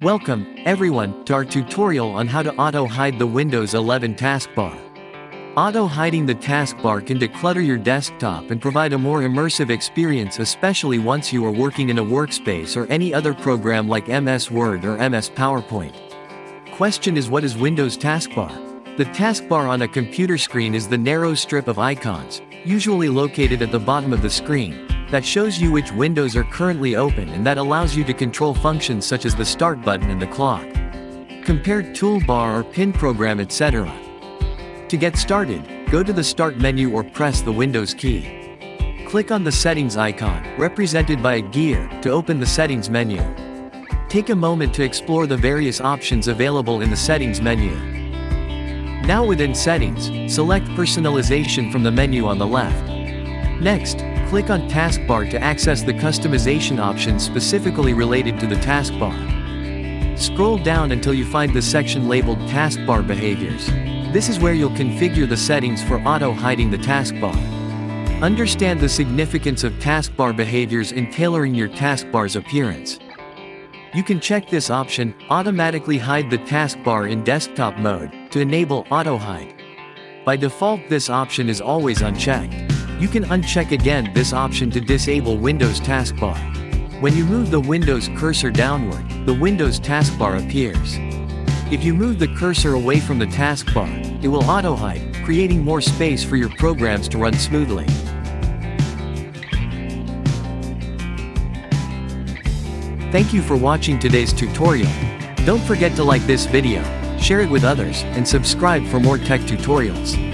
Welcome, everyone, to our tutorial on how to auto-hide the Windows 11 taskbar. Auto-hiding the taskbar can declutter your desktop and provide a more immersive experience, especially once you are working in a Workspace or any other program like MS Word or MS PowerPoint. Question is, what is Windows taskbar? The taskbar on a computer screen is the narrow strip of icons, usually located at the bottom of the screen, that shows you which windows are currently open and that allows you to control functions such as the start button and the clock, compare toolbar or pin program, etc. To get started, go to the Start menu or press the Windows key. Click on the Settings icon, represented by a gear, to open the Settings menu. Take a moment to explore the various options available in the Settings menu. Now within Settings, select Personalization from the menu on the left. Next, click on Taskbar to access the customization options specifically related to the taskbar. Scroll down until you find the section labeled Taskbar Behaviors. This is where you'll configure the settings for auto-hiding the taskbar. Understand the significance of taskbar behaviors in tailoring your taskbar's appearance. You can check this option, Automatically Hide the Taskbar in Desktop Mode, to enable Auto-Hide. By default, this option is always unchecked. You can uncheck again this option to disable Windows taskbar. When you move the Windows cursor downward, the Windows taskbar appears. If you move the cursor away from the taskbar, it will auto-hide, creating more space for your programs to run smoothly. Thank you for watching today's tutorial. Don't forget to like this video, share it with others, and subscribe for more tech tutorials.